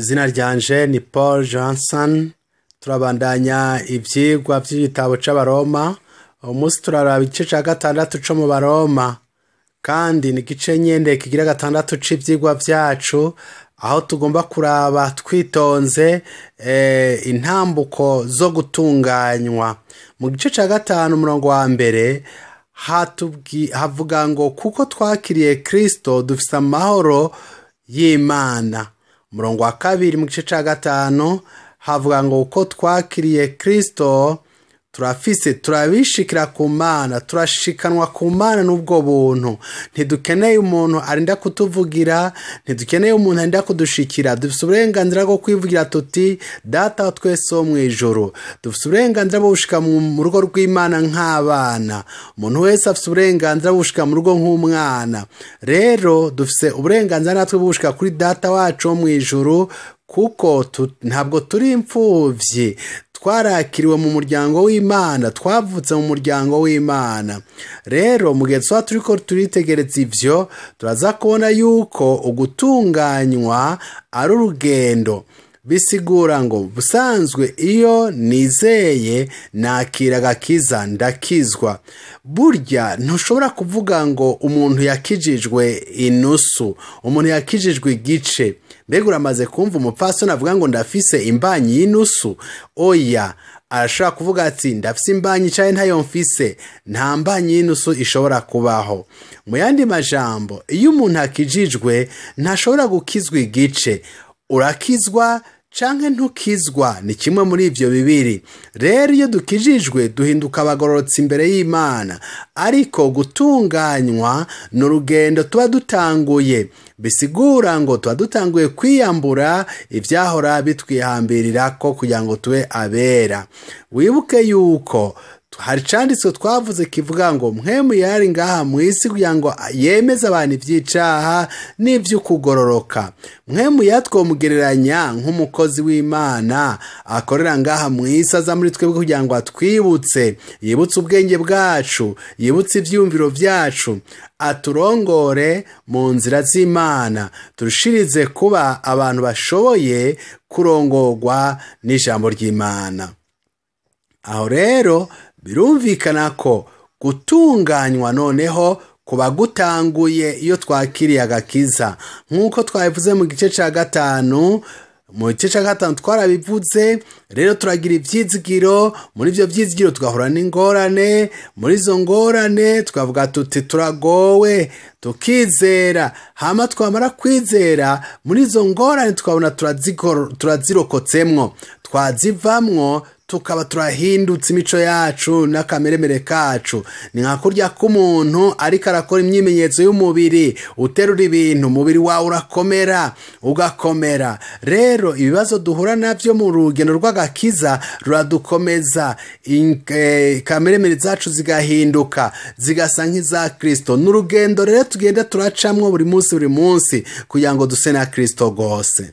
Izina ryanje ni Paul Johnson. Turabandanya ivyigwa vy'igitabo c'Abaroma. Umunsi turaraba igice ca gatandatu co mu Baroma, kandi ni igice nyene kigira gatandatu c'ivyigwa vyacu, aho tugomba kuraba twitonze intambuko zo gutunganywa. Mu gice ca gatanu umurongo wa mbere havuga ngo kuko twakiriye Kristo dufise amahoro y'Imana. Umurongo wa kabiri mu gice ca gatanu havuga ngo uko twakiriye Kristo turabishikira ku Mana, turashikanwa ku Mana n'ubwo buntu. Ntidukeneye umuntu arinda kutuvugira, ntidukeneye umuntu arinda kudushikira. Dufise uburenganzira bwo kwivugira tuti Data wa twese wo mw'ijuru. Dufise uburenganzira bwo gushika mu rugo rw'Imana nk'abana. Umuntu wese afise uburenganzira bwo gushika mu rugo nk'umwana. Rero dufise uburenganzira natwe bwo gushika kuri Data wacu wo mw'ijuru, kuko ntabwo turi impfuvyi. Twarakiriwe mu muryango w'Imana, twavutse mu muryango w'Imana. Rero mu gihe tuba turiko turitegereza ivyo, turaza kubona yuko ugutunganywa ari urugendo. Bisigura ngo busanzwe iyo nizeye nakira agakiza ndakizwa. Burya ntushobora kuvuga ngo umuntu yakijijwe inusu, umuntu yakijijwe igice. Mbega uramaze kumva umupfasoni avuga ngo ndafise imbanyi y'inusu? Oya, arashobora kuvuga ati ndafise imbanyi canke ntayo mfise. Nta mbanyi y'inusu ishobora kubaho. Mu yandi majambo, iyo umuntu akijijwe ntashobora gukizwa igice. Urakizwa canke ntukizwa, ni kimwe muri ivyo bibiri. Rero iyo dukijijwe duhinduka abagororotsi imbere y'Imana, ariko gutunganywa ni urugendo tuba dutanguye. Bisigura ngo tuba dutanguye kwiyambura ivyahora bitwihambirirako kugira ngo tube abera. Wibuke yuko hari icanditswe twavuze kivuga ngo mpwemu yari ngaha mw'isi kugira ngo yemeze abantu ivy'icaha n'ivy'ukugororoka. Mpwemu yatwomugereranya nk'umukozi w'Imana akorera ngaha mw'isi, aza muri twebwe kugira ngo atwibutse, yibutse ubwenge bwacu, yibutse ivyumviro vyacu, aturongore mu nzira z'Imana, turushirize kuba abantu bashoboye kurongorwa n'ijambo ry'Imana. Aho rero birumvikana ko gutunganywa noneho kuba gutanguye iyo twakiriye agakiza. Nk'uko twabivuze mu gice ca gatanu, mu gice ca gatanu twarabivuze. Rero turagira ivyizigiro, muri ivyo vyizigiro tugahura n'ingorane, muri izo ngorane tukavuga tuti turagowe, tukizera. Hama twamara kwizera, muri izo ngorane tukabona turazirokotsemwo, twazivamwo tukaba turahindutse imico yacu n'akameremere kacu. Ni nka kurya k'umuntu ariko arakora imyimenyerezo y'umubiri, uterura ibintu, umubiri wawe urakomera, ugakomera. Rero ibibazo duhura navyo mu rugendo rw'agakiza ruradukomeza, kameremere zacu zigahinduka, zigasa nk'iza Kristo. N'urugendo rero tugenda turacamwo buri munsi kugira ngo duse na Kristo gose.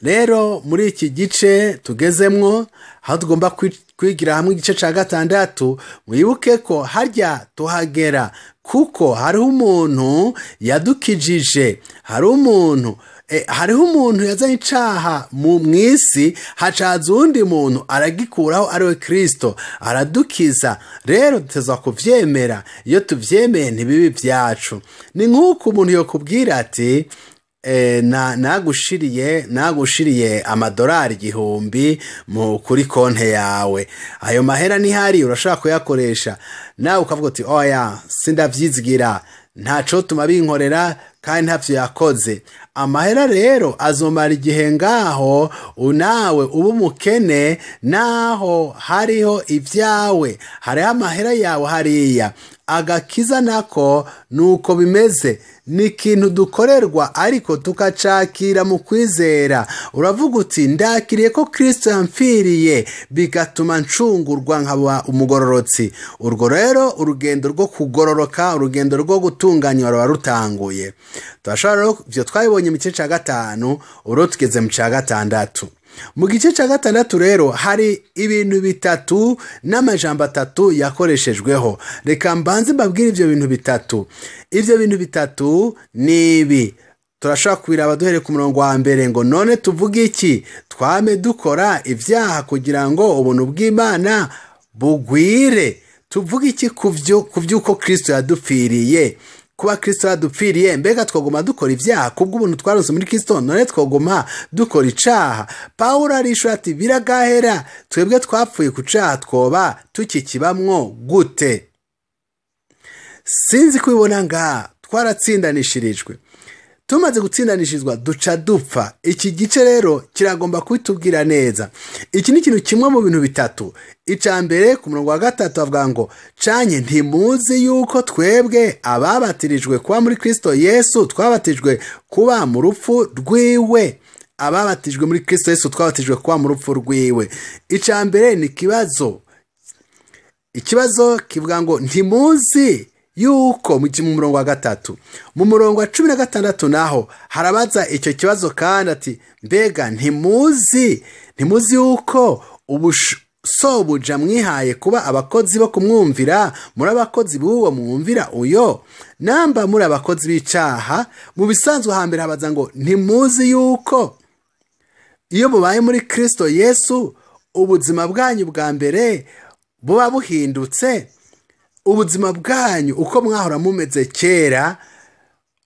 Rero muri iki gice tugezemwo, aho tugomba kwigira hamwe igice ca gatandatu, mwibuke ko harya tuhagera kuko hariho umuntu yadukijije, hariho umuntu yazanye icaha mu mw'isi, hacaza uwundi muntu aragikuraho, ariwe Kristo, aradukiza. Rero dutezwa kuvyemera. Iyo tuvyemeye ntibibi vyacu. Ni nk'uko umuntu yokubwira ati nagushiriye amadolari 1,000 kuri konte yawe. Ayo mahera nihari urashobora kuyakoresha, nawe ukavuga uti oya sindavyizigira, ntaco tuma binkorera kandi ntavyo yakoze. Amahera rero azomara igihe ngaho, nawe uba umukene, naho hariho ivyawe, hariho amahera yawe hariya. Agakiza nako nuko bimeze, ni ikintu dukorerwa ariko tukacakira mu kwizera. Uravuga uti ndakiriye ko Kristo yampfiriye, bigatuma ncungurwa nkaba umugororotsi. Urwo rero urugendo rwo kugororoka, urugendo rwo gutunganywa ruba rutanguye. Turashobora rero ivyo twabibonye mu gice ca gatanu, uro tugeze mu ca gatandatu. Mu gice ca gatandatu rero hari ibintu bitatu n'amajambo atatu yakoreshejweho. Reka mbanze mbabwire ivyo bintu bitatu. Ivyo bintu bitatu ni ibi: turashobora kubiraba duhere ku murongo wa mbere ngo none tuvuge iki? Twame dukora ibyaha kugira ngo ubuntu bw'Imana bugwire. Tuvuge iki ku by'uko Kristo yadupfiriye? Kuba Kristo yadupfiriye, mbega twaguma dukora ibyaha kubw'ubuntu twaronse muri Kristo, none twaguma dukora icaha? Pawulo arishura ati biragahera, twebwe twapfuye ku caha twoba tukikibamwo gute? Sinzi kubibona ngaha twaratsindanishirijwe. Tumaze gutsindanishizwa duca dupfa. Iki gice rero kiragomba kubitubwira neza. Iki ni ikintu kimwe mu bintu bitatu. Ica mbere ku murongo wa 3 avuga ngo canye ntimuzi yuko twebwe ababatirijwe kuba muri Kristo Yesu twabatijwe kuba mu rupfu rwiwe. Ababatijwe muri Kristo Yesu twabatijwe kuba mu rupfu rwiwe. Ica mbere ni ikibazo kivuga ngo ntimuzi yuko mu murongo wa 3. Mu murongo wa 16 naho harabaza icyo kibazo kandi ati mbega ntimuzi yuko ubusobuja mwihaye kuba abakozi bo kumwumvira, muri abakozi b'uwo mwumvira uyo, namba muri abakozi b'icaha. Mu bisanzwe hambere habaza ngo ntimuzi yuko iyo mubaye muri Kristo Yesu ubuzima bwanyu bwa mbere buba buhindutse. Ubuzima bwanyu uko mwahora mumeze kera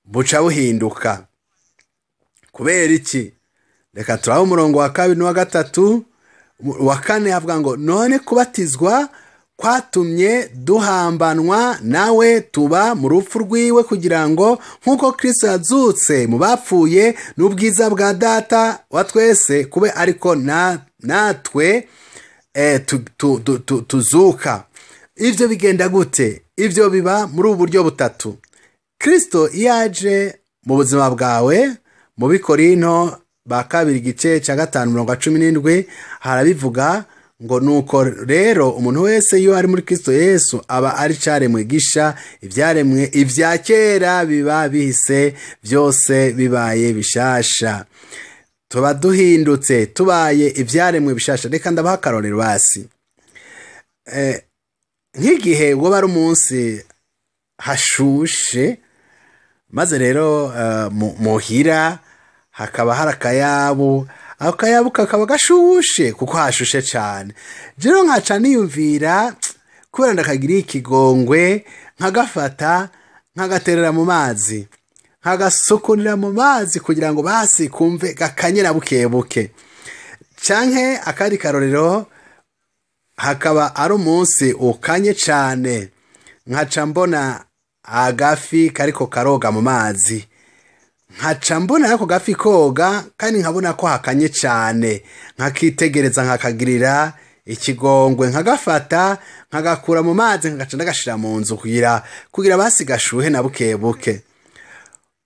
buca buhinduka. Kubera iki? Reka turaho umurongo wa 2 n'uwa 3. Wa 4 havuga ngo none kubatizwa kwatumye duhambanwa nawe tuba mu rupfu rwiwe, kugira ngo nk'uko Kristo yazutse mu bapfuye n'ubwiza bwa Data wa twese kube ariko natwe tuzuka. Ivyo bigenda gute? Ivyo biba muri ubu buryo butatu. Kristo yaje mu buzima bwawe, mu Bikorinto ba 2 igice ca 5:17 harabivuga ngo nuko rero umuntu wese iyo ari muri Kristo Yesu aba ari caremwe gisha, ivyaremwe ivya kera biba bihise, byose bibaye bishasha. Tuba duhindutse, tubaye ivyaremwe bishasha. Reka ndabaha akarorero basi. Nk'igihe ngo bari umunsi hashushe, maze rero muhira hakaba hari akayabu, akayabu kakaba gashushe kuko hashushe cyane. Jero nkaca niyumvira kubera ndakagira ikigongwe, nkagafata nkagaterera mu mazi, nkagasukunira mu mazi kugira ngo basi kumve gakanyera bukebuke. Canke akari karorero hakaba ari umunsi ukanye cyane, nkaca mbona agafi kariko karoga mu mazi, nkaca mbona ako gafi koga kandi nkabona ko hakanye cyane, nkakitegereza nkakagirira ikigongwe, nkagafata nkagakura mu mazi nkagaca ndagashira mu nzu kugira basi gashuhe na bukebuke.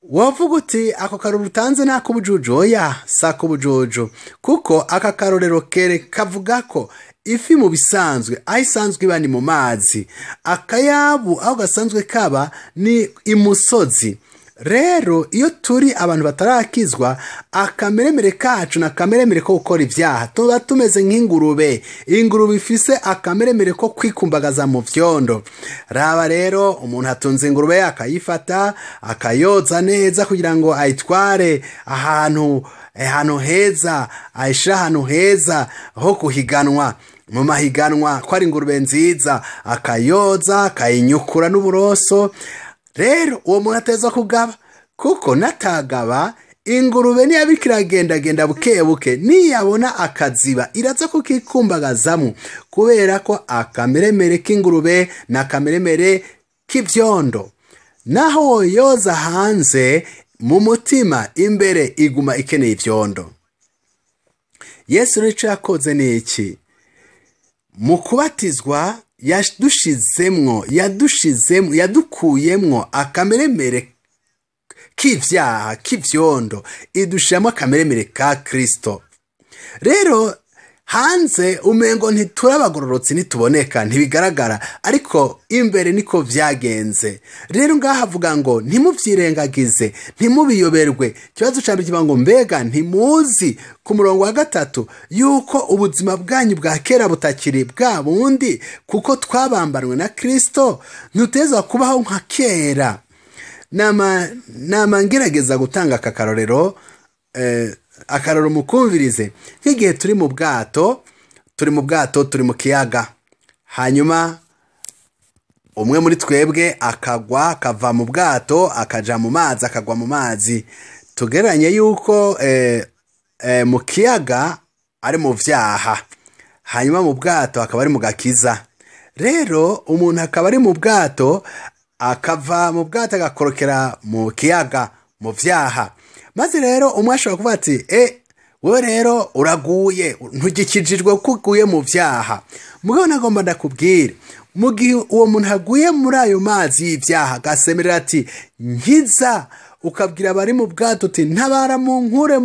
Wavuga uti ako karorero utanze nako bujuju? Oya, sako bujuju, kuko aka karorero kavuga ko ifi mu bisanzwe aho isanzwe iba ni mu mazi, akayabu aho gasanzwe kaba ni imusozi. Rero iyo turi abantu batarakizwa, akameremere kacu na kameremere ko gukora ibyaha, tuba tumeze nk'ingurube. Ingurube ifise akameremere ko kwikumbagaza mu vyondo. Raba rero umuntu atunze ingurube akayifata akayoza neza kugira ngo ayitware ahantu heza, ayishira ahantu heza ho kuhiganwa. Mu mahiganwa ko ari ingurube nziza, akayoza akayinyukura n'uburoso. Rero uwo muntu ateza kugaba, kuko natagaba ingurube niyabika iragendagenda bukebuke, niyabona akaziba iraza kukikumbagazamo, kubera ko akameremere k'ingurube na kameremere k'ivyondo. Naho yoza hanze, mu mutima imbere iguma ikeneye ivyondo. Yesu rico yakoze ni iki? Mu kubatizwa yadukuyemwo akameremere k'ivyaha k'ivyondo, idushiramo akameremere ka Kristo. Rero hanze umengo ntiturabagororotse, nituboneka ntibigaragara, ariko imbere niko vyagenze. Rero ngaha avuga ngo ntimuvyirengagize, ntimubiyoberwe. Kibazo cyane kivuga ngo mbega ntimuzi ku murongo wa 3 yuko ubuzima bwanyu bwa kera butakiri bwa bundi, kuko twabambanwe na Kristo, ntuteza kubaho nka kera. nama ngerageza gutanga aka karorero akarorero mukumvirize. Nk'igihe turi mu bwato turi mu kiyaga, hanyuma umwe muri twebwe akava mu bwato akaja mu mazi, akagwa mu mazi. Tugereranye yuko mu kiyaga ari mu vyaha, hanyuma mu bwato akaba ari mu gakiza. Rero umuntu akaba ari mu bwato, akava mu bwato agakorokera mu kiyaga mu vyaha, maze rero umwe ashobora kuvuga ati wewe rero uraguye, ntugikijijwe ko uguye mu vyaha. Mugabo nagomba ndakubwira, mu gihe uwo muntu aguye muri ayo mazi y'ivyaha agasemerera ati nkiza, ukabwira abari mu bwato uti ntabara munkure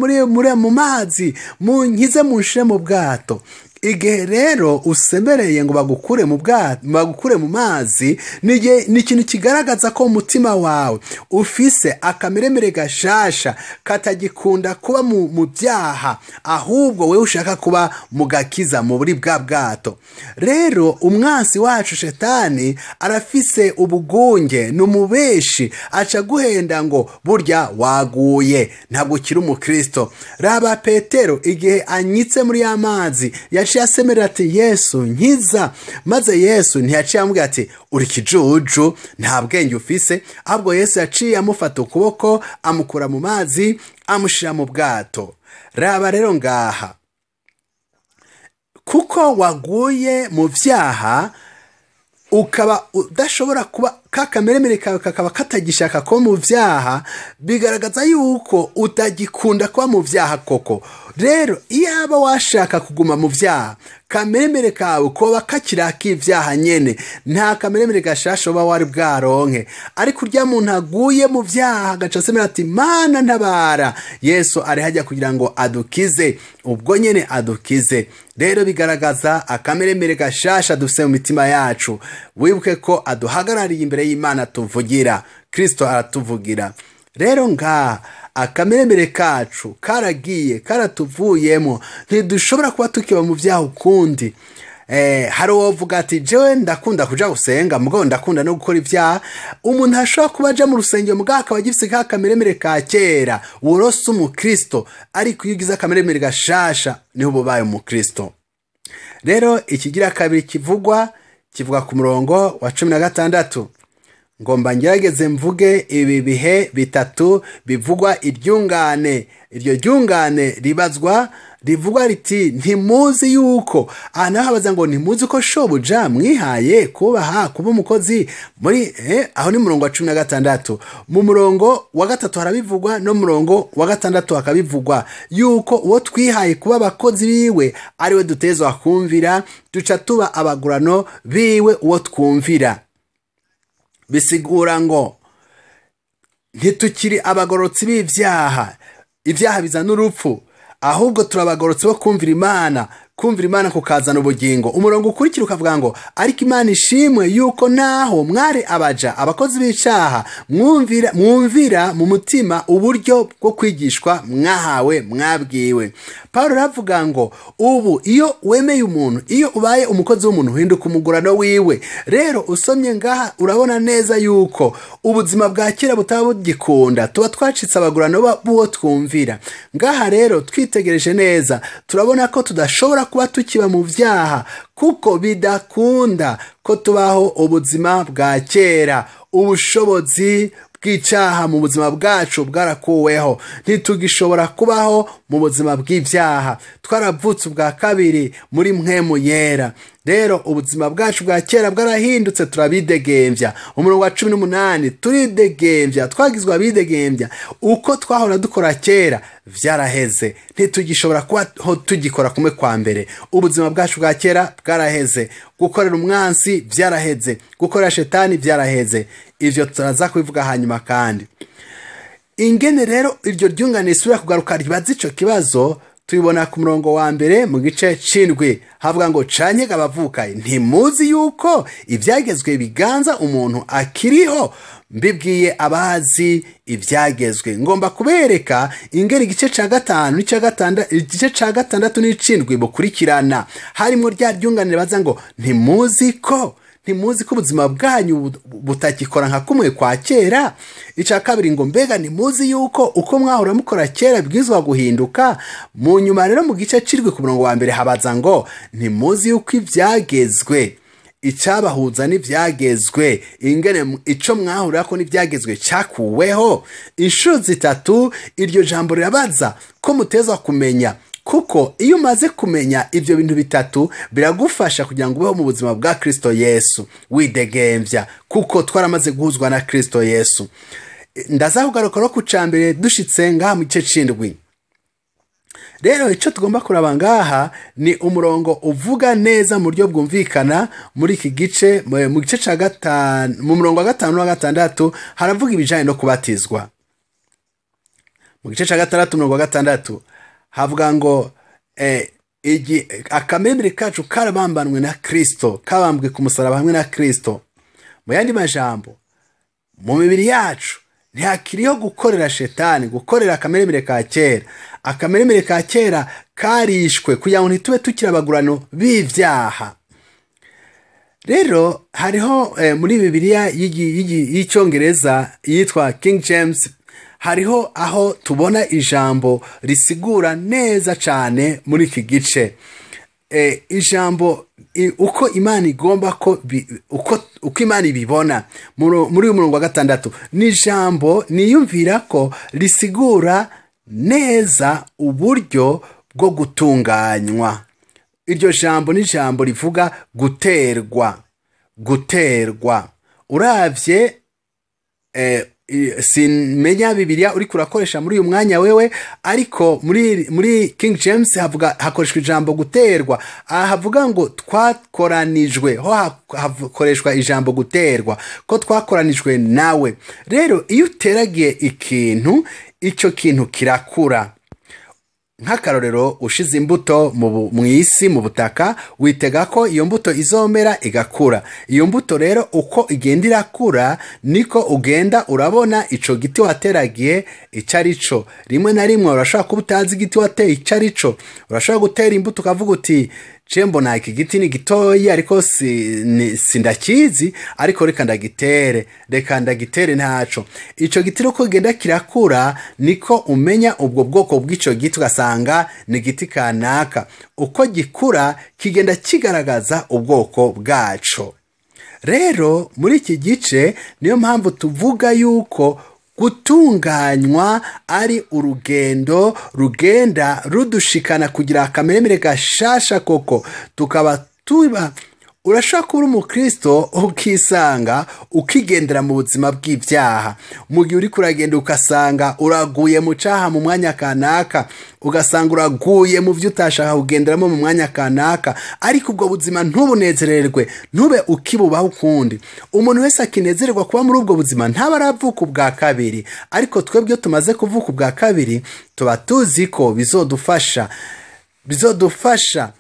mu mazi, munkize munshire mu bwato. Igihe rero usemereye ngo bagukure mu bwato, bagukure mu mazi, ni ikintu kigaragaza ko umutima wawe ufise akameremere gashasha katagikunda kuba mu byaha, ahubwo wewe ushaka kuba mu gakiza muri bwa bwato. Rero umwansi wacu shetani arafise ubugunge, numubeshi, aca guhenda ngo burya waguye, ntabwo ukiri umukristo. Raba Petero igihe anyitse muri ya mazi, yaciye asemerera ati Yesu nkiza, maze Yesu ntiyaciye amubwira ati uri kijuju, nta bwenge ufise, ahubwo Yesu yaciye amufata ukuboko amukura mu mazi amushira mu bwato. Raba rero ngaha, kuko waguye mu vyaha ukaba udashobora kuba kakameremere kawe kakaba katagishaka ko mu vyaha, bigaragaza yuko utagikunda kuba mu vyaha koko. Rero iyaba washaka kuguma mu vyaha, kameremere kawe koba kakiraka ivyaha nyene, nta kameremere gashasha uba wari bwaronke. Ariko urya muntu aguye mu vyaha agaca asemera ati Mana ntabara, Yesu ari hajya kugira ngo adukize, ubwo nyene adukize. Rero bigaragaza akameremere gashasha dufise mu mitima yacu. Wibuke ko aduhagarariye imbere y'Imana tuvugira, Kristo aratuvugira. Rero ngaha akameremere kacu karagiye karatuvuyemo, ntidushobora kuba tukiba mu vyaha ukundi. Hari uwovuga ati jewe ndakunda kuja gusenga, mugabo ndakunda no gukora ivyaha. Umuntu ashobora kuba aja mu rusengero mugabo akaba agifise ka kameremere ka kera, worose umukristo, ariko iyo ugize akameremere gashasha niho ubaye umukristo. Rero ikigira kabiri kivuga ku murongo wa 16. Ngomba ngerageze mvuge ibi bihe bitatu bivugwa iryungane. Iryo ryungane rivugwa riti ntimuzi yuko, naho habaza ngo ntimuzi ko shobuja mwihaye kuba umukozi muri aho ni murongo wa 16. Mu murongo wa 3 harabivugwa, no murongo wa 6 hakabivugwa yuko uwo twihaye kuba abakozi biwe ari we dutezwa kumvira, duca tuba abagurano biwe uwo twumvira. Bisigura ngo ntitukiri abagorotsi b'ivyaha, ivyaha bizana urupfu, ahubwo turabagorotsi bo kumvira Imana kukazana ubugingo. Umurongo ukurikira ukavuga ngo ariko Imana ishimwe yuko naho mwari abakozi b'icaha mwumvira mu mutima uburyo bwo kwigishwa mwahawe mwabwiwe. Paulo aravuga ngo ubu iyo wemeye umuntu, iyo ubaye umukozi w'umuntu, uhinduka umugurano wiwe. Rero usomye ngaha urabona neza yuko ubuzima bwa kera butaba bugikunda, tuba twacitse abagurano b'uwo twumvira. Ngaha rero twitegereje neza turabona ko tudashobora kuba tukiba mu vyaha, kuko bidakunda ko tubaho ubuzima bwa kera. Ubushobozi bw'icaha mu buzima bwacu bwarakuweho, ntitugishobora kubaho mu buzima bw'ivyaha. Twaravutse ubwa kabiri muri mpwemu yera. Rero ubuzima bwacu bwa kera bwarahindutse, turabidegembya. Umurongo wa 18, turidegembya, twagizwe abidegembya. Uko twahora dukora kera vyaraheze, ntitugishobora kuba tugikora kumwe kwa mbere. Ubuzima bwacu bwa kera bwaraheze, gukorera umwansi vyaraheze, gukorera shetani vyaraheze. Ivyo turaza kubivuga hanyuma. Kandi ingene rero iryo ryungane isubira kugaruka ribaza ico kibazo tubibona ku murongo wa mbere mu gice c'indwi. Havuga ngo cankega abavukaye, ntimuzi yuko ivyagezwe biganza umuntu akiriho? Mbibwiye abazi ivyagezwe. Ngomba kubereka ingene igice ca 5 igice ca 6 n'icindwi bukurikirana, harimo rya ryunganire baza ngo ntimuzi ko ntimuzi ko ubuzima bwanyu butakikora nka kumwe kwa kera. Icya kabiri ngo mbega ntimuzi yuko uko mwahora mukora kera bwizwa guhinduka. Mu nyuma rero mu gice cirwi ku murongo wa mbere habaza ngo ntimuzi yuko ibyagezwe icyabahuza n'ibyagezwe ingene ico mwahurira ko n'ibyagezwe cyakuweho. Inshuro zitatu iryo jambo rirabaza ko mutezwa kumenya, kuko iyo umaze kumenya ibyo bintu bitatu biragufasha kugira ngo ubeho mu buzima bwa Kristo Yesu widegemvya, kuko twaramaze guhuzwa na Kristo Yesu. Ndaza kugaruka no ku cambere dushitse ngaha mu gice c'indwi. Rero icyo tugomba kuraba ngaha ni umurongo uvuga neza mu buryo bwumvikana muri iki gice. Mu gice ca gatanu mu murongo wa 5 na 6 haravuga ibijanye no kubatizwa. Mu gice ca 6 umurongo wa 6 havuga ngo akamembere kacu karabambanwe na Kristo, kabambwe ku musaraba hamwe na Kristo. Mu yandi majambo, mu mibiri yacu ntihakiriho gukorera shetani, gukorera akameremere ka kera. Akameremere ka kera karishwe kugira ngo ntitube tukiri abagurano b'ivyaha. Rero hariho muri Bibiliya y'icyongereza yitwa King James, hariho aho tubona ijambo risigura neza cyane muri iki gice. Ijambo uko Imana igomba ko uko Imana ibibona muri uyu murongo wa 6 ni ijambo niyumvira ko risigura neza uburyo bwo gutunganywa. Iryo jambo ni jambo rivuga guterwa. Uravye simenya Bibiliya uri kurakoresha muri uyu mwanya wewe, ariko muri King James hakoreshwa ijambo guterwa. Havuga ngo twakoranijwe, ho hakoreshwa ijambo guterwa, ko twakoranijwe nawe. Rero iyo uteragiye ikintu, icyo kintu kirakura. Nk'akarorero, ushize imbuto mu isi mu butaka, witega ko iyo mbuto izomera igakura. Iyo mbuto rero uko igenda irakura niko ugenda urabona ico giti wateragiye icarico. Rimwe na rimwe urashobora kuba utazi igiti wateye icarico. Urashobora gutera imbuto ukavuga uti cembo na iki giti ni gitoyi ariko sindakizi, ariko reka ndagitere ntaco. Ico giti uko genda kirakura niko umenya ubwo bwoko bw'ico giti, ugasanga ni giti kanaka. Uko gikura kigenda kigaragaza ubwoko bwaco. Rero muri iki gice niyo mpamvu tuvuga yuko gutunganywa ari urugendo rugenda rudushikana kugira akameremere gashasha koko. Tukaba urashaka kuba umukristo ukisanga ukigendera mu buzima bw'ibyaha. Mu gihe uri kuragenda ugasanga uraguye mu caha mu mwanya kanaka, ugasanga uraguye mu byo utashaka kugenderamo mu mwanya kanaka, ariko ubwo buzima ntubunezererwe, ntube ukibubaho ukundi. Umuntu wese akinezererwa kuba muri ubwo buzima ntaba aravuka ubwa kabiri, ariko twebwe tumaze kuvuka ubwa kabiri tuba tuzi ko bizodufasha.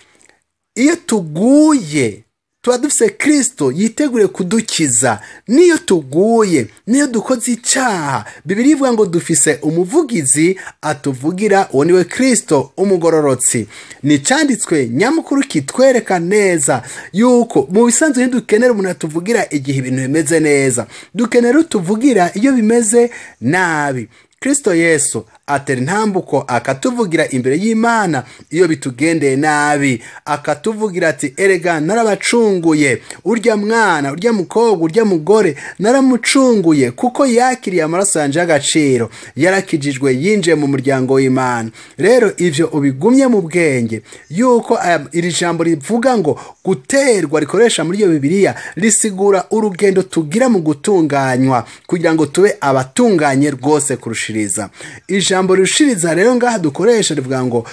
Iyo tuguye tuba dufise Kristo yitegure kudukiza. Niyo tuguye, niyo dukoze icaha, Bibiliya ivuga ngo dufise umuvugizi atuvugira, uwo niwe Kristo umugororotsi. Ni canditswe nyamukuru kitwereka neza yuko mu bisanzwe ntidukenera umuntu atuvugira igihe ibintu bimeze neza, dukenera utuvugira iyo bimeze nabi. Kristo Yesu atera intambuko akatuvugira imbere y'Imana iyo bitugendeye nabi, akatuvugira ati erega narabacunguye, urya mwana, urya mukobwa, urya mugore naramucunguye, kuko yakiriye amaraso yanje y'agaciro, yarakijijwe, yinjiye mu muryango w'Imana. Rero ivyo ubigumye mu bwenge yuko iri jambo rivuga ngo guterwa rikoresha muri iyo Bibiliya risigura urugendo tugira mu gutunganywa kugira ngo tube abatunganye rwose kurushiriza. Ijambo rushiriza rero ngaha dukoresha rivuga ngo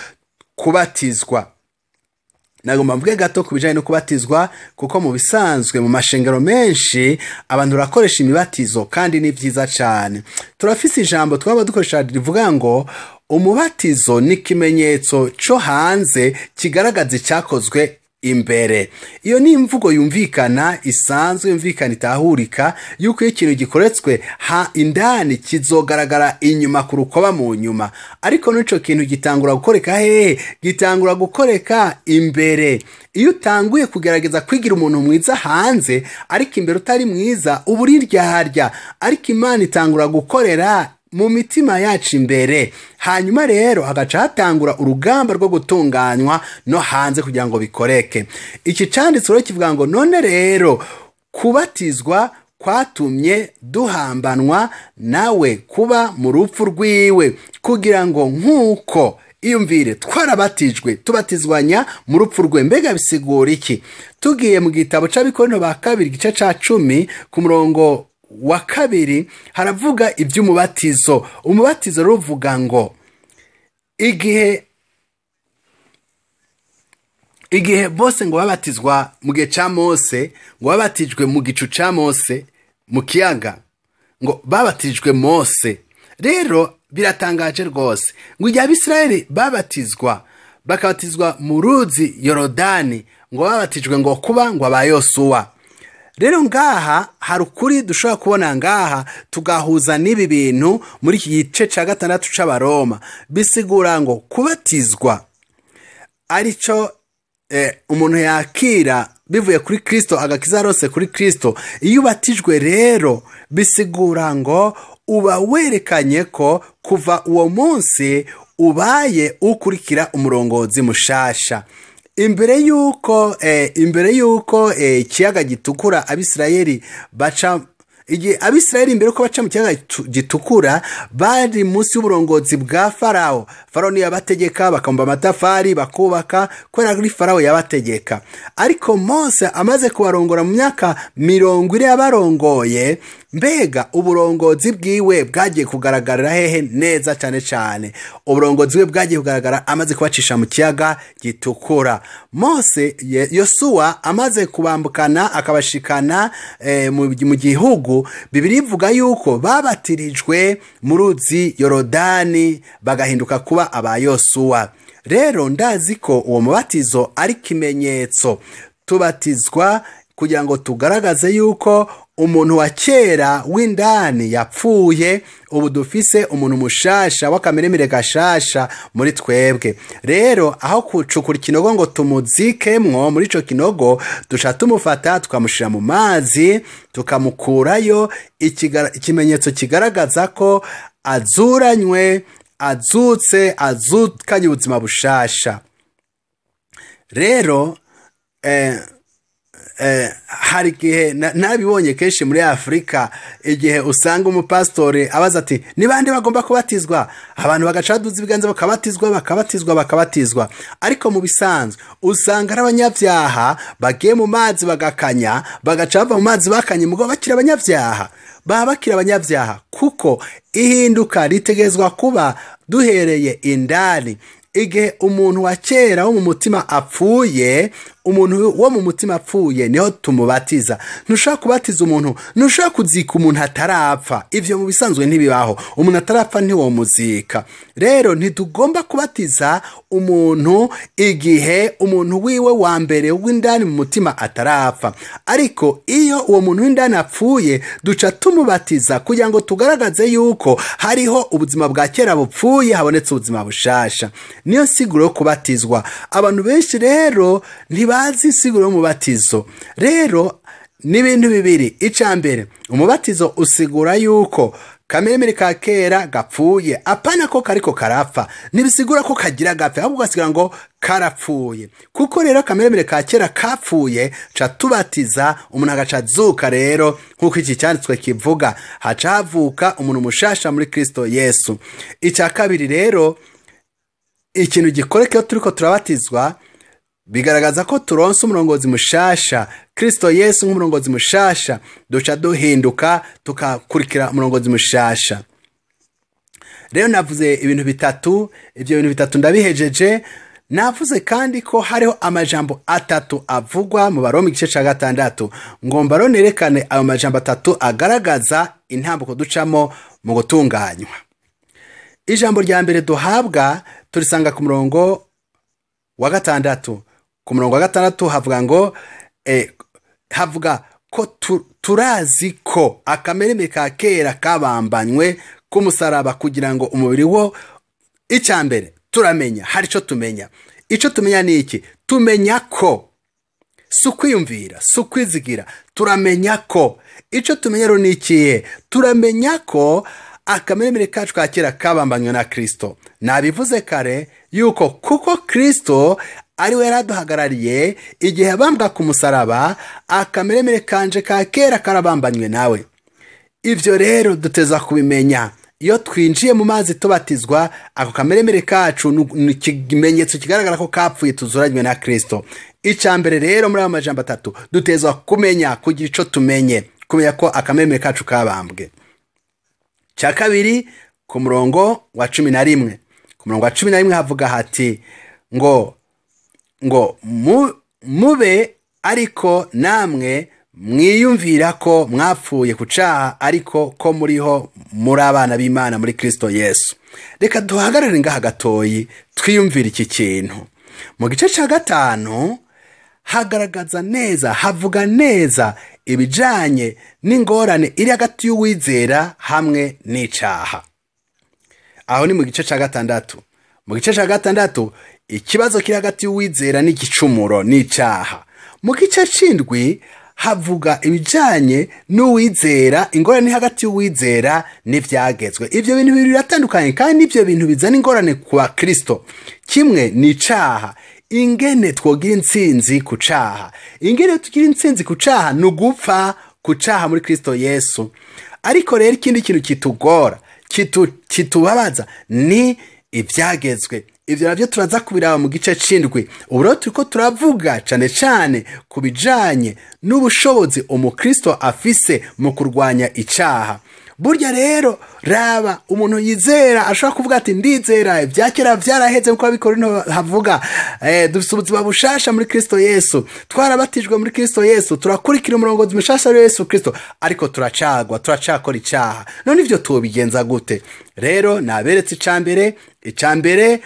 kubatizwa. Nagomba mvuge gato kubijanye no kubatizwa, kuko mu bisanzwe mu mashengero menshi abantu rakoresha imibatizo kandi ni vyiza cyane. Turafise ijambo twaba dukoresha rivuga ngo umubatizo ni kimenyetso cyo hanze kigaragaza icyakozwe imbere. Iyo ni imvugo yumvikana, isanzwe yumvikana, itahurika yuko iyo ikintu gikoretswe indani kizogaragara inyuma ku rukoba mu nyuma, ariko n'ico kintu gitangura gukoreka hehe? Gitangura gukoreka imbere. Iyo utanguye kugerageza kwigira umuntu mwiza hanze ariko imbere utari mwiza, uba uri indyarya, ariko Imana itangura gukorera mu mitima yacu imbere, hanyuma rero hagaca hatangura urugamba rwo gutunganywa no hanze kugira ngo bikoreke. Iki canditse rero kivuga ngo none rero kubatizwa kwatumye duhambanwa nawe kuba mu rupfu rwiwe, kugira ngo nk'uko iyumvire twarabatijwe tubatizwanya mu rupfu rwe. Mbega bisigura iki? Tugiye mu gitabo c'Abikorinto ba kabiri igice ca 10 ku murongo wa 2 haravuga iby'umubatizo. Umubatizo ruvuga ngo igihe bose ngo babatizwa mu gihe ca Mose, ngo babatijwe mu gicu ca Mose mu kiyaga, ngo babatijwe Mose. Rero biratangaje rwose ngo igihe Abisirayeli babatizwa bakabatizwa mu ruzi Yorodani, ngo babatijwe ngo kuba ngo aba Yosuwa. Rero ngaha hari ukuri dushobora kubona ngaha tugahuza n'ibi bintu muri iki gice ca 6 c'Abaroma. Bisigura ngo kubatizwa arico umuntu yakira bivuye kuri Kristo, agakiza rose kuri Kristo. Iyo ubatijwe rero bisigura ngo uba werekanye ko kuva uwo munsi ubaye ukurikira umurongozi mushasha. Imbere yuko ikiyaga gitukura Abisirayeli baca, igihe Abisirayeli imbere ko baca mu kiyaga gitukura bari munsi y'uburongozi bwa Farao. Farao niyo yabategeka, bakamva amatafari bakubaka, kubera kuri Farao yabategeka. Ariko Mose amaze kubarongora mu myaka 40 yabarongoye, mbega uburongozi bwiwe bwagiye kugaragarira hehe? Neza cyane cyane uburongozi bwe bwagiye kugaragara amaze kubacisha mu kiyaga gitukura. Mose Yosuwa amaze kubambukana akabashikana mu gihugu, Bibiliya ivuga yuko babatirijwe mu ruzi Yorodani bagahinduka kuba aba Yosuwa. Rero ndazi ko uwo mubatizo ari kimenyetso. Tubatizwa kugira ngo tugaragaze yuko umuntu wa kera w'indani yapfuye, ubu dufise umuntu mushasha w'akameremere gashasha muri twebwe. Rero aho kucukura ikinogo ngo tumuzikemwo muri ico kinogo, duca tumufata tukamushira mu mazi tukamukurayo, ikimenyetso kigaragaza ko azuranywe, azutse, azukanye ubuzima bushasha. Rero hari igihe nabibonye kenshi muri Afrika, igihe usanga umupastori abaza ati ni bande bagomba kubatizwa, abantu bagacaduza ibiganza bakabatizwa. Ariko mu bisanzwe usanga ari abanyabyaha bagiye mu mazi bagakanya, bagacava mu mazi bakanye, mugo bakira abanyabyaha, bakira abanyabyaha, kuko ihinduka ritegezwa kuba duhereye indani. Igihe umuntu wa kera wo mu mutima apfuye, umuntu wo mu mutima apfuye niho tumubatiza. Ntushaka kubatiza umuntu, ntushaka kuzika umuntu atarapfa. Ivyo mu bisanzwe ntibibaho. Umuntu atarapfa ntiwo muzika. Rero ntitugomba kubatiza umuntu igihe umuntu wiwe wa mbere w'indani mu mutima atarapfa. Ariko iyo uwo muntu w'indani apfuye, duca tumubatiza kugira ngo tugaragaze yuko hariho ubuzima bwa kera bupfuye, habonetse ubuzima bushasha. Niyo siguro yo kubatizwa. Abantu benshi rero ntibazi insiguro y'umubatizo. Rero ni ibintu bibiri. Icambere, umubatizo usigura yuko kameremere ka kera gapfuye, apana ko kariko karapfa. Nibisigura ko kagira gapfa, ahubwo gasigura ngo karapfuye. Kuko rero kameremere ka kera kapfuye, ca tubatiza umuntu agaca azuka. Rero nkuko iki cyanditswe kivuga, haca havuka umuntu mushasha muri Kristo Yesu. Icya kabiri rero, ikintu gikoreka turiko turabatizwa bigaragaza ko turonse umurongozi mushasha, Kristo Yesu nk'umurongozi mushasha, duca duhinduka tukakurikira umurongozi mushasha. Rero navuze ibintu bitatu, ibyo bintu bitatu ndabihejeje. Navuze kandi ko hariho amajambo atatu avugwa mu Baroma igice ca 6. Ngomba ronerekane ayo majambo atatu agaragaza intambuko ducamo mu gutunganywa. Ijambo rya mbere duhabwa turisanga ku murongo wa 6 ku murongo wa 6 havuga ngo havuga ko turazi ko akameremere ka kera kabambanywe k'umusaraba kugira ngo umubiri wo icyambere turamenya hari icyo tumenya. Icyo tumenya ni iki? Tumenya ko si ukwiyumvira, si ukwizigira, turamenya ko icyo tumenya rero ni ikihe? Turamenya ko akameremere kacu ka kera kabambanywe na Kristo. Nabivuze kare yuko kuko Kristo ari we yaraduhagarariye igihe bambwa ku musaraba, akameremere kanje ka kera karabambanywe nawe. Ivyo rero duteza kubimenya iyo twinjiye mu mazi tubatizwa, ako kameremere kacu ni ikimenyetso kigaragara ko kapfuye tuzuranywe na Kristo. Icambere rero muri aya majambo 3 duteza kumenya, kugira ico tumenye, kumenya ko akameremere kacu kabambwe. Cya kabiri ku murongo wa 11, ku murongo wa 11 havuga hati ngo mube ariko namwe mwiyumvira ko mwapfuye ku caha, ariko ko muriho muri abana b'Imana muri Kristo Yesu. Reka duhagarare ngaha gatoyi twiyumvira iki kintu. Mu gice ca 5 hagaragaza neza, havuga neza ibijanye n'ingorane iri hagati y'uwizera hamwe n'icaha. Aho ni mu gice ca 6. Mu gice ca 6 ikibazo kiri hagati y'uwizera n'igicumuro n'icaha. Mu gice c'indwi havuga ibijanye n'uwizera, ingorane hagati y'uwizera n'ivyagezwe. Ivyo bintu bibiri biratandukanye kandi ivyo bintu bizana ingorane kwa Kristo. Kimwe ni icaha, ingene twogira intsinzi ku caha. Ingene tugira intsinzi ku caha ni ugupfa ku caha muri Kristo Yesu. Ariko rero ikindi kintu kitugora, kitubabaza ni ivyagezwe. Ivyo navyo turaza kubiraba mu gice c'indwi. Ubu rero turiko turavuga cane cane ku bijanye n'ubushobozi umukristo afise mu kurwanya icaha. Burya rero raba umuntu yizera ashobora kuvuga ati ndizera ivyakera vyaraheze nkuko abikorinto havuga, dufise ubuzima bushasha muri Kristo Yesu, twarabatijwe muri Kristo Yesu, turakurikira umurongozi mushasha wa Yesu Kristo, ariko turacakora icaha. None ivyo tubigenza gute? Rero naberetse icambere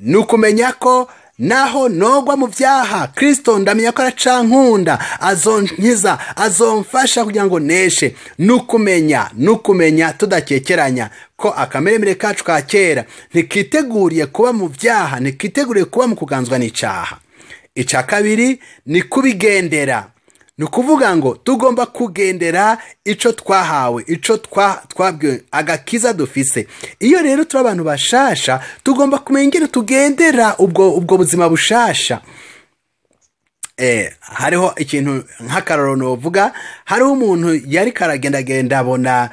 nukumenya ko naho nogwa mu vyaha, Kristo ndamenya ko aracankunda, azonkiza, azomfasha kugira ngo neshe. Nukumenya tudakekeranya ko akameremere kacu ka kera ntikiteguriye kuba mu vyaha, ntikiteguriye kuba mu kuganzwa n'icaha. Ica kabiri ni kubigendera. Nukuvuga ngo tugomba kugendera ico twahawe, ico twabwiwe, agakiza dufise. Iyo rero turi abantu bashasha tugomba kumenya ingene tugendera ubwo buzima bushasha. Hariho ikintu nk'akarorero novuga, hariho umuntu yari karagenda abona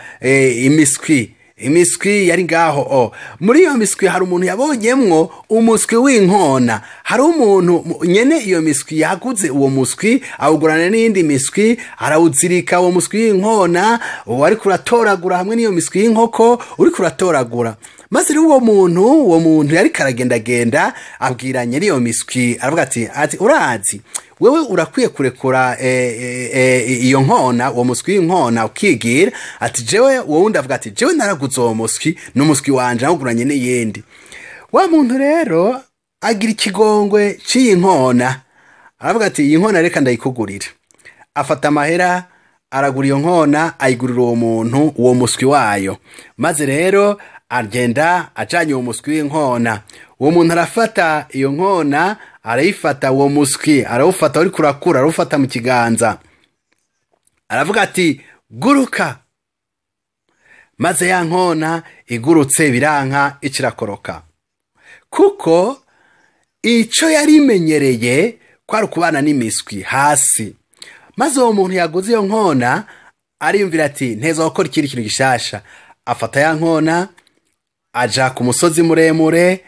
imiswi yari ngaho. Muri iyo miswi hari umuntu yabonyemwo umuswi w'inkona. Hari umuntu nyene iyo miswi yaguze uwo muswi, awugurana n'indi miswi, arawuzirika uwo muswi w'inkona, wari kuratoragura hamwe n'iyo miswi y'inkoko uri kuratoragura. Maze uwo muntu yari karagenda abwira nyiri iyo miswi, aravuga ati urazi wewe urakwiye kurekura iyo nkona, uwo muswi w'inkona ukigira. Ati jewe wowe ndavuga ati jewe naraguze uwo muswi, n'umuswi wanje nawuguranye n'iyindi. Wa muntu rero agira ikigongwe cy'iyi nkona, aravuga ati iyi nkona reka ndayikugurira. Afata amahera aragura iyo nkona, ayigurira uwo muntu uwo muswi wayo. Maze rero agenda ajanye uwo muswi w'inkona. Uwo muntu arafata iyo nkona, arayifata uwo muswi, arawufata uri kurakura, arawufata mu kiganza, aravuga ati guruka. Maze ya nkona igurutse biranka, ikirakoroka, kuko ico yari imenyereye kwari kubana n'imiswi hasi. Maze uwo muntu yaguze iyo nkona ariyumvira ati nteza gukora ikindi kintu gishasha. Afata ya nkona aja ku musozi muremure,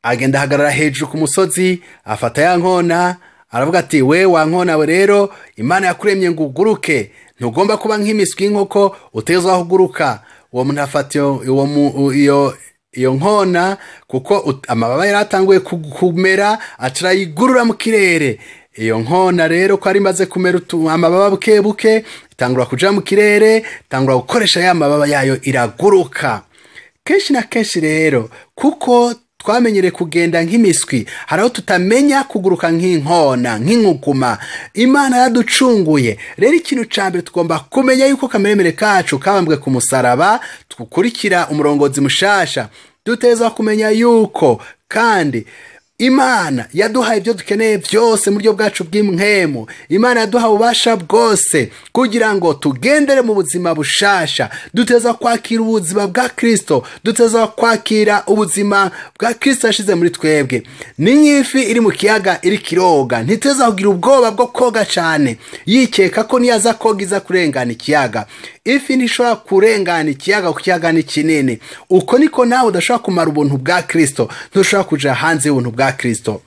agenda hagarara hejuru ku musozi, afata ya nkona, aravuga ati we wa nkona we rero, Imana yakuremye ngo uguruke, ntugomba kuba nk'imiswi y'inkoko, utezwa kuguruka. Uwo muntu afata iyo nkona, kuko amababa yaratanguye kumera, acarayigurura mu kirere. Iyo nkona rero ko ari maze kumera amababa buke itangura kuja mu kirere, itangura gukoresha ya mababa yayo, iraguruka. Kenshi na kenshi rero kuko twamenyereye kugenda nk'imiswi, hari aho tutamenya kuguruka nk'inkona, nk'inkuguma. Imana yaducunguye. Rero ikintu ca mbere tugomba kumenya yuko kameremere kacu kabambwe ku musaraba, tukurikira umurongozi mushasha. Duteza kumenya yuko kandi Imana yaduhaye ibyo dukeneye byose mu buryo bwacu bw'imwemu. Imana yaduhaye ububasha bwose kugira ngo tugendere mu buzima bushasha. Duteza kwakira ubuzima bwa Kristo, duteza kwakira ubuzima bwa Kristo yashize muri twebwe. Ni nk'ifi iri mu kiyaga iri kiroga, ntiteza kugira ubwoba bwo koga cyane yikeka ko niyaza koga iza kurengana ikiyaga. Ifi ntishobora kurengana ikiyaga ku kiyaga ni kinini. Uko niko nawe udashobora kumara ubuntu bwa Kristo, ntushobora kuja hanze y'ubuntu bwa Kristo.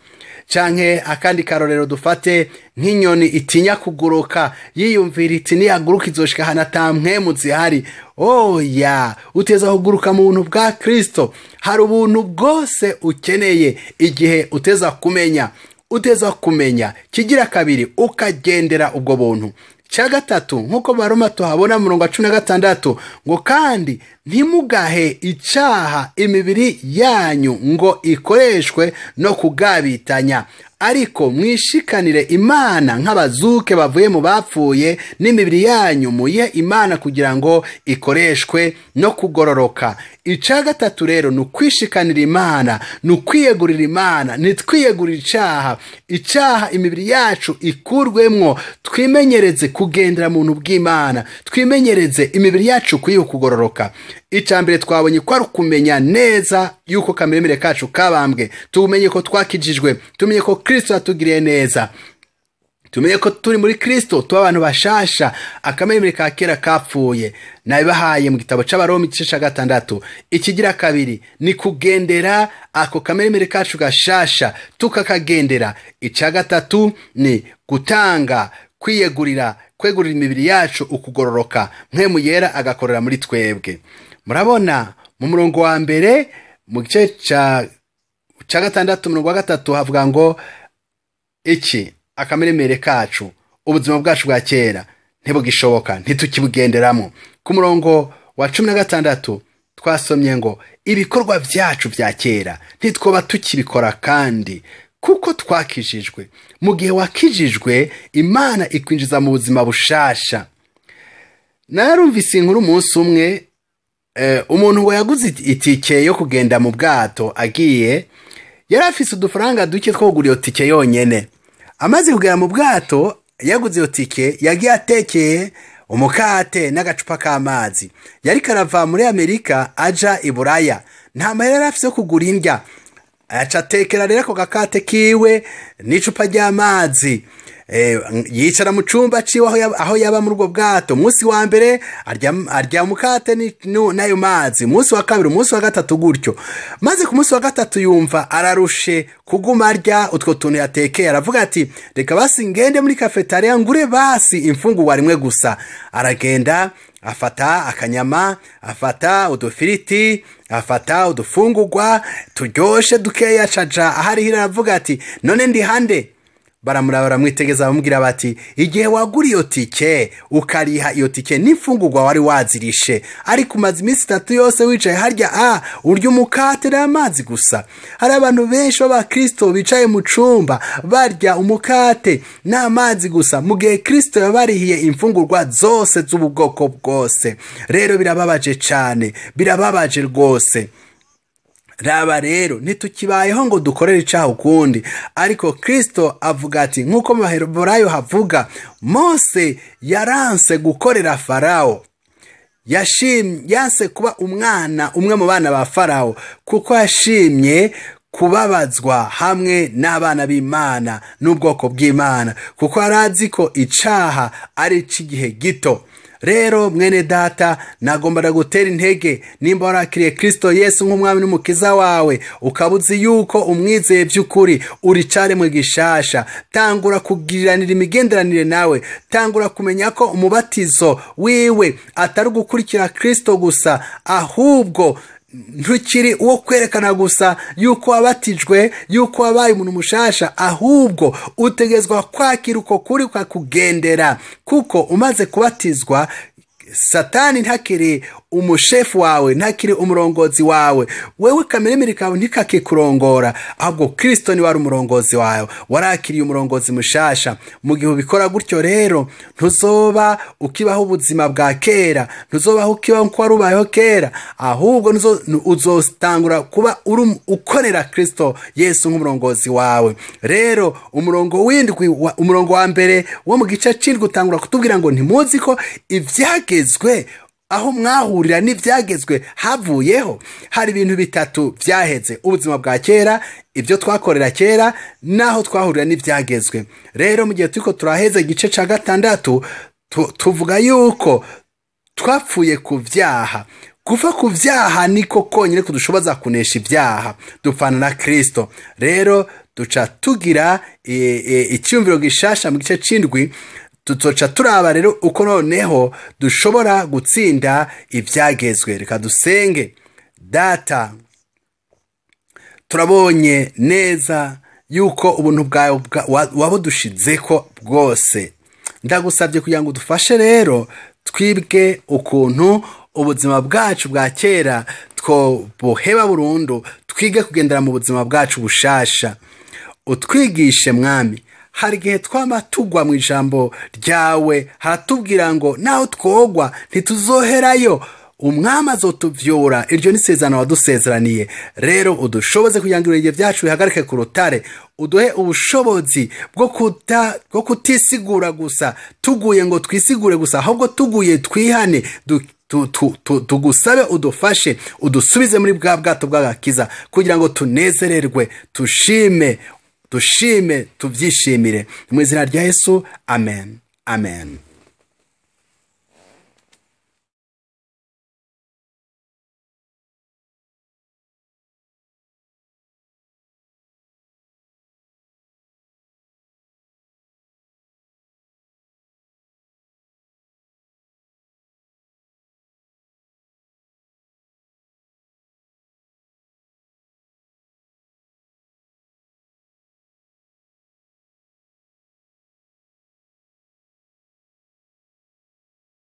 Canke akandi karorero dufate nk'inyoni itinya kuguruka, yiyumvira iti niyaguruka izoshika ahantu ata mpwemu zihari. Oya, uteza kuguruka mu buntu bwa Kristo. Hari ubuntu bwose ukeneye igihe uteza kumenya. Kigira kabiri, ukagendera ubwo buntu. Cya gatatu, nk'uko Baroma tuhabona mu 16 ngo kandi ntimugahe icaha imibiri yanyu ngo ikoreshwe no kugabitanya, ariko mwishikanire Imana nk'abazuke bavuye mu bapfuye, n'imibiri yanyu muye Imana kugira ngo ikoreshwe no kugororoka. Ica gatatu rero ni ukwishikanira Imana, ni ukwiyegurira Imana, ntitwiyegurira icaha imibiri yacu ikurwemwo, twimenyereze kugendera mu buntu bw'Imana, twimenyereze imibiri yacu kuyiha kugororoka. Ica mbere twabonye ko ari kumenya neza yuko kameremere kacu kabambwe, tumenye ko twakijijwe, tumenye ko Kristo yatugiriye neza, tumenye ko turi muri Kristo, tuba abantu bashasha, akameremere ka kera kapfuye. Nabibahaye mu gitabo c'Abaroma 6. Ikigira kabiri ni kugendera ako kameremere kacu gashasha, tukakagendera. Ica gatatu ni gutanga, kwegurira imibiri yacu ukugororoka, mpwemu yera agakorera muri twebwe. Murabona mu murongo wa mbere mu gice ca 6 murongo wa 3 havuga ngo iki akameremere kacu, ubuzima bwacu bwa kera ntibugishoboka, ntitukibugenderamo. Ku murongo wa 16 twasomye ngo ibikorwa byacu bya kera ntitwoba tukibikora kandi kuko twakijijwe. Mu gihe wakijijwe, Imana ikwinjiza mu buzima bushasha. Narumvise inkuru umunsi umwe, umuntu ngo yaguze itike yo kugenda mu bwato agiye, yari afise udufaranga duke two kugura iyo tike yonyene. Amaze kugera mu bwato yaguze iyo tike, yagiye atekeye umukate n'agacupa k'amazi. Yari karava muri Amerika aja i Buraya, nta mahera yari afise yo kugura indya. Acatekera rero ako gakate kiwe n'icupa ry'amazi, yicara mu cumba ciwe aho yaba muri ubwo bwato. Musi wa mbere arya umukate n'ayo mazi, musi wa kabiri, musi wa gatatu gutyo. Maze ku musi wa gatatu yumva ararushe kuguma arya utwo tuntu yatekeye, aravuga ati reka basi ngende muri kafetaria ngure basi imfungurwa rimwe gusa. Aragenda afata akanyama, afata udufiriti, afata udufungurwa turyoshe dukeya, caja ahari hira, aravuga ati none ndi hande? Baramuraba baramwitegeza bamubwira bati igihe wagura iyo tike ukariha iyo tike n'imfungurwa wari wazirishe, ariko umaze iminsi 3 yose wicaye harya urya umukate n'amazi gusa. Hari abantu benshi b'aba Kristo bicaye mu cumba barya umukate n'amazi gusa, mu gihe Kristo yabarihiye imfungurwa zose z'ubwoko bwose. Rero birababaje cyane, birababaje rwose. Raba rero ntitukibayeho ngo dukorere icaha ukundi, ariko Kristo avuga ati nk'uko mu Baheburayo havuga, Mose yaranse gukorera Farao, yanse kuba umwe mu bana ba Farao, kuko yashimye kubabazwa hamwe n'abana b'Imana n'ubwoko bw'Imana, kuko arazi ko icaha ari c'igihe gito. Rero mwene data, nagomba gutera intege, nimba warakiriye Kristo Yesu nk'umwami n'umukiza wawe, ukabuzi yuko umwizeye by'ukuri, uricare mu gishasha. Tangura kugiranira imigenderanire nawe, tangura kumenya ko umubatizo wiwe atari gukurikira Kristo gusa, ahubwo ntukiri uwo kwerekana gusa yuko wabatijwe, yuko wabaye umuntu mushasha, ahubwo utegezwa kwakira uko kuri kwa kugendera. Kuko umaze kubatizwa, Satani ntakiri umushefu wawe, ntakiri umurongozi wawe, wewe kameremere kawe ntikakikurongora, ahubwo Kristo ni wari umurongozi wawe, warakiriye umurongozi mushasha. Mu gihe ubikora gutyo rero ntuzoba ukibaho ubuzima bwa kera, ntuzobaho ukibaho uko wari ubayeho kera, ahubwo uzotangura kuba ukorera Kristo Yesu nk'umurongozi wawe. Rero umurongo w'indwi, umurongo wa mbere wo mu gice c'indwi utangura kutubwira ngo ntimuzi ko ivyagezwe aho mwahurira n'ivyagezwe havuyeho. Hari ibintu bitatu vyaheze: ubuzima bwa kera, ibyo twakorera kera, naho twahurira n'ivyagezwe. Rero mu gihe turiko turaheza igice ca gatandatu, tuvuga yuko twapfuye ku vyaha. Kuva ku vyaha niko konyine kudushoboza kunesha ivyaha, dupfana na Kristo. Rero duca tugira icyumviro gishasha mu gice c'indwi, tuzoca turaba rero uko noneho dushobora gutsinda ivyagezwe. Reka dusenge. Data, turabonye neza yuko ubuntu bwawe wabudushizeko bwose. Ndagusabye kugira ngo dufashe rero twibwe ukuntu ubuzima bwacu bwa kera twobuheba burundu, twige kugendera mu buzima bwacu bushasha. Utwigishe Mwami. Hari igihe twama tugwa mu ijambo ryawe, haratubwira ngo naho twogwa ntituzoherayo, Umwami azotuvyura. Iryo ni isezerano wadusezeraniye. Rero udushoboze kugira ngo ibirenge vyacu bihagarike ku rutare, uduhe ubushobozi bwo kutisigura gusa, tuguye ngo twisigure gusa, ahubwo tuguye twihane, tugusabe udufashe, udusubize muri bwa bwato bw'agakiza, kugira ngo tunezererwe, dushime, tuvyishimire. Mu izina rya Yesu, amen, amen.